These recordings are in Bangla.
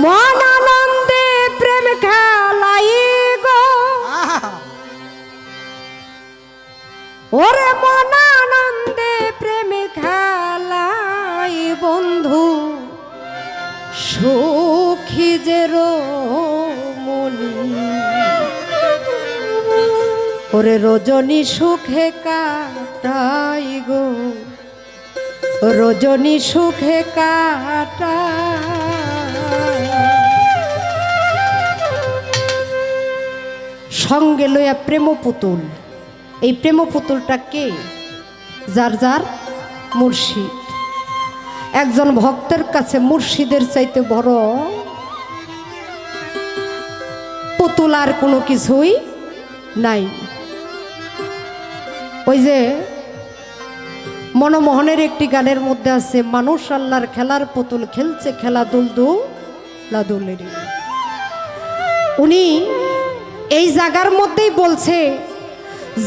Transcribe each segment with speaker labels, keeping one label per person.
Speaker 1: মন আনন্দে প্রেম খেলাই গো, ওরে মন আনন্দে প্রেম খেলাই বন্ধু, সুখী যে রমণী, ওরে রজনী সুখে কাটাই গো, রজনী সুখে কাটাই। সঙ্গে লইয়া প্রেম পুতুল। এই প্রেম পুতুলটা কে? যার যার মুর্শিদ। একজন ভক্তের কাছে মুর্শিদের চাইতে বড় পুতুল আর কোনো কিছুই নাই। ওই যে মনমোহনের একটি গানের মধ্যে আছে, মানুষ আল্লাহর খেলার পুতুল খেলছে খেলা দুলদু লাদুলের। উনি এই জায়গার মধ্যেই বলছে,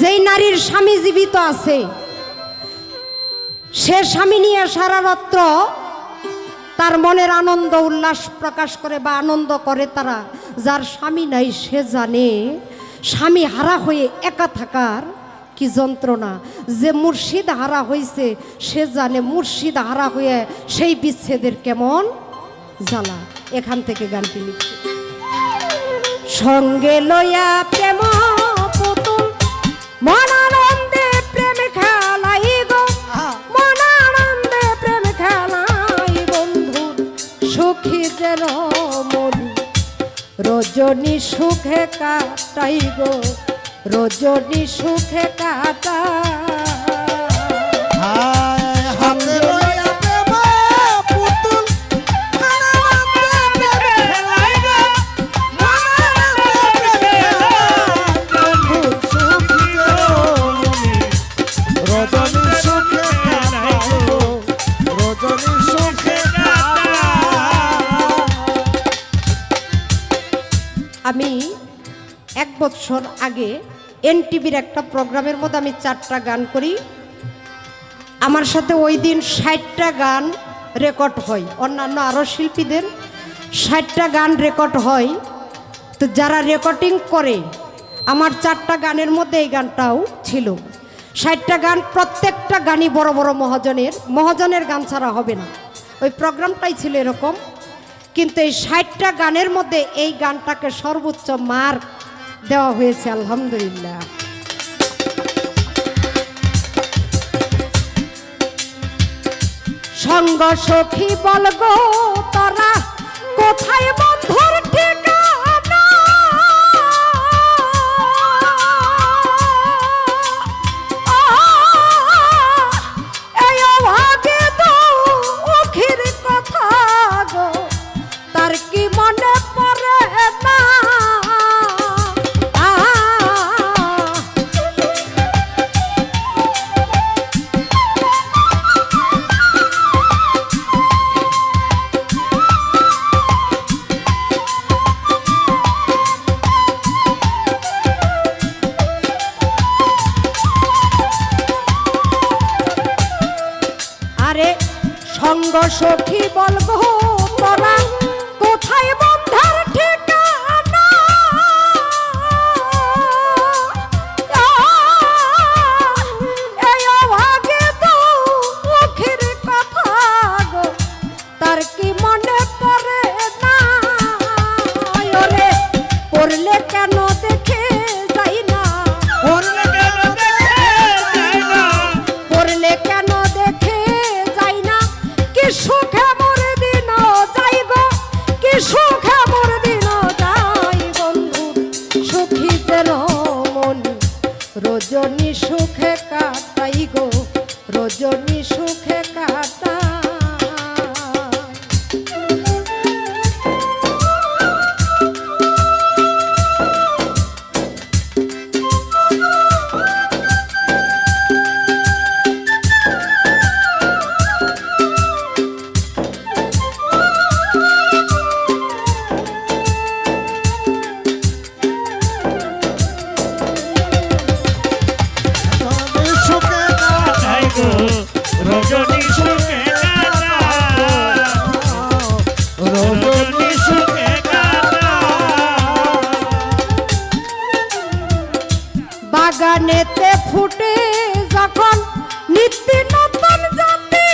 Speaker 1: যেই নারীর স্বামী জীবিত আছে সে স্বামী নিয়ে সারা রাত্র তার মনের আনন্দ উল্লাস প্রকাশ করে বা আনন্দ করে তারা। যার স্বামী নাই সে জানে স্বামী হারা হয়ে একা থাকার কি যন্ত্রণা। যে মুর্শিদ হারা হয়েছে সে জানে মুর্শিদ হারা হয়ে সেই বিচ্ছেদের কেমন জ্বালা। এখান থেকে গানটি লিখছে। সঙ্গে লইয়া প্রেম পুতুল মন আনন্দে প্রেম খেলাই গো, মন আনন্দে প্রেম খেলাই বন্ধু, সুখী যে রমণী, রজনী সুখে কাটাই গো, রজনী সুখে কাটাই। আমি 1 বছর আগে এনটিভির একটা প্রোগ্রামের মধ্যে আমি 4টা গান করি। আমার সাথে ওই দিন 60টা গান রেকর্ড হয়, অন্যান্য আরও শিল্পীদের 60টা গান রেকর্ড হয়। তো যারা রেকর্ডিং করে আমার 4টা গানের মধ্যে এই গানটাও ছিল। 60টা গান, প্রত্যেকটা গানই বড় বড় মহাজনের গান ছাড়া হবে না। ওই প্রোগ্রামটাই ছিল এরকম। কিন্তু এই 60টা গানের মধ্যে এই গানটাকে সর্বোচ্চ মার্ক দেওয়া হয়েছে, আলহামদুলিল্লাহ। সঙ্গ সখী বল গো তোরা কোথায় বন্ধুর ঠিকানা, এই অভাবে দুঃখের কথা গো তার কি মনে পড়ে না। আরে সঙ্গ সখী বল গো তোরা কোথায় বন্ধুর ঠিকানা, এই অভাগে দুঃখের কথা গো তার কি মনে পড়ে না। ওরে পড়লে কেন দেখে যাই না, পড়লে কেন দেখে যাই না, কি সুখে মোর দিন যাই গো, কি সুখে মোর দিন যাই বন্ধু, সুখী যে রমণী, রজনী সুখে কাটাই গো, রজনী সুখে কাটাই। বাগানেতে ফুটে যখন নিত্য নতুন জাতি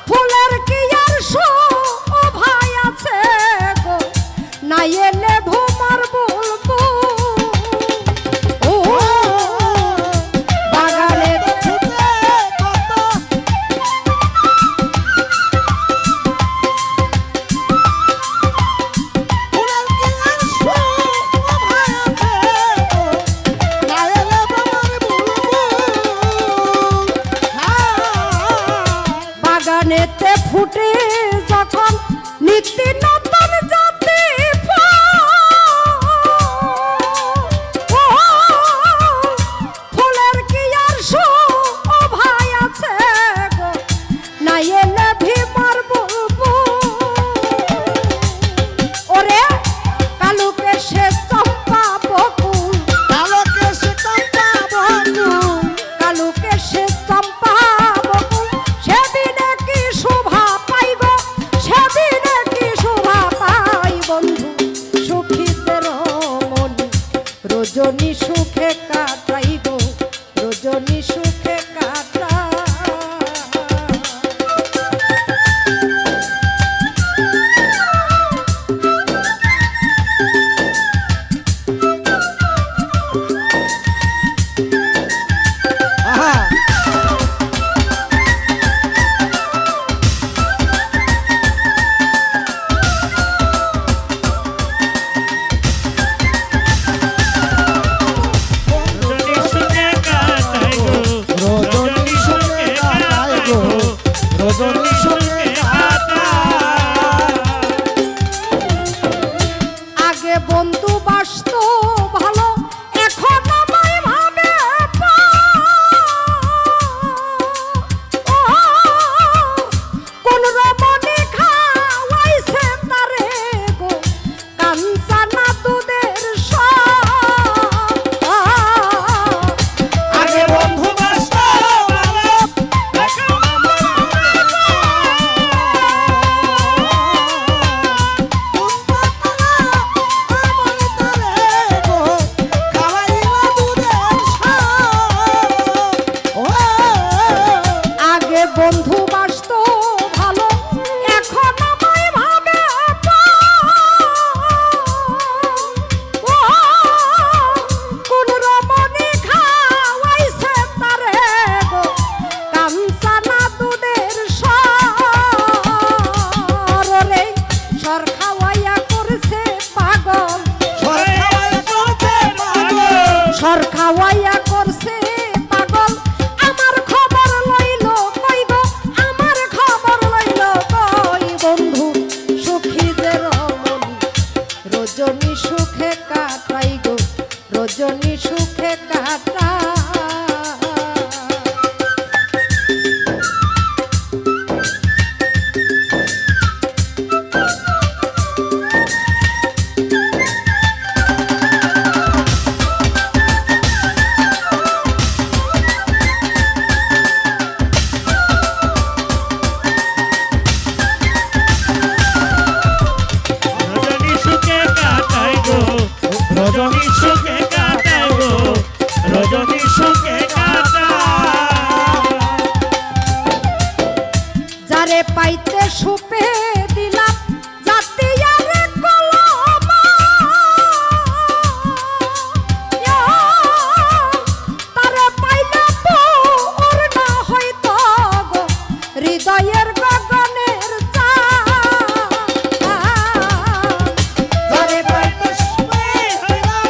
Speaker 1: ফুলের কি আর শোভাই আছে গো, নাই এলে ভোমার বলবো বাগানেতে ফুটে যখন নিত্য নতুন জাতি ফুলের কি আর শোভাই আছে গো, নাই এলে ভীমার বলবো ওরে কালুকে সে চম্পা বকুল,
Speaker 2: কালুকে সে চম্পা বকুল,
Speaker 1: কালুকে সে চম্পা বকুল, সেদিনে কি শোভা পাই গো, সেদিনে কি শোভা পাই বন্ধু সুখীদের মনি, রজনী সুখে কাটাই গো, রজনী সুখে কাটাই।
Speaker 2: আহা
Speaker 3: রজনী সুখে কাটাই গো,
Speaker 2: রজনী সুখে কাটায় গো, রজনী সুখে কাটায়।
Speaker 1: আগে বন্ধু বাসতো ভালো, এখন আমায় ভাবে কোন রমণী খাওয়াইছে তারে গো, কাঞ্চনা দুধের
Speaker 2: আগে বন্ধু বাসতো ভালো, এখন
Speaker 1: আগে বন্ধু বাসতো ভালো, এখন আমায় ভাবে কোন রমণী খাওয়াইছে তারে গো, কাঞ্চনা দুধের সরে সর খাওয়াইয়া করছে পাগল, সর খাওয়াইয়া করছে পাগল, আমার খবর লইল কই গো, আমার খবর লইল কই বন্ধু সুখীদের মনি, রজনী সুখে কাটাই গো, রজনী সুখে কাটাই।
Speaker 3: রজনী সুখে কাটাই গো, রজনী সুখে কাটাই গো, রজনী সুখে কাটাই।
Speaker 1: যারে পাইতে সুপে দিলাম জাতি আরে কলমা, তারে পাইলে পুর না হইতো গো, হৃদয়ের গগনের
Speaker 2: যারে পাইতে সুখে হইলাম,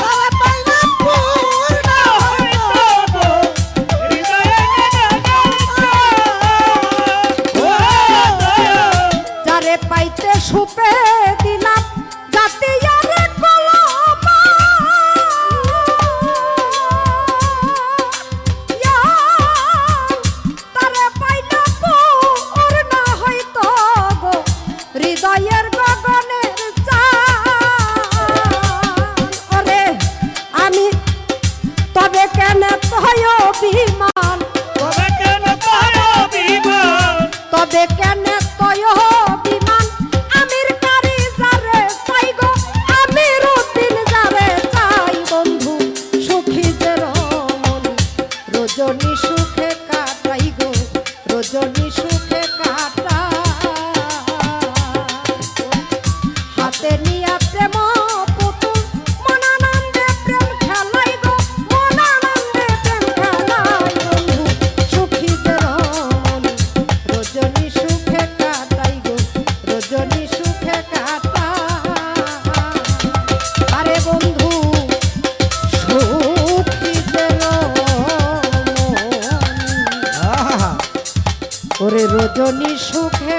Speaker 2: তারে পাইলে পূর্ণ হইতো গো,
Speaker 1: রজনী সুখে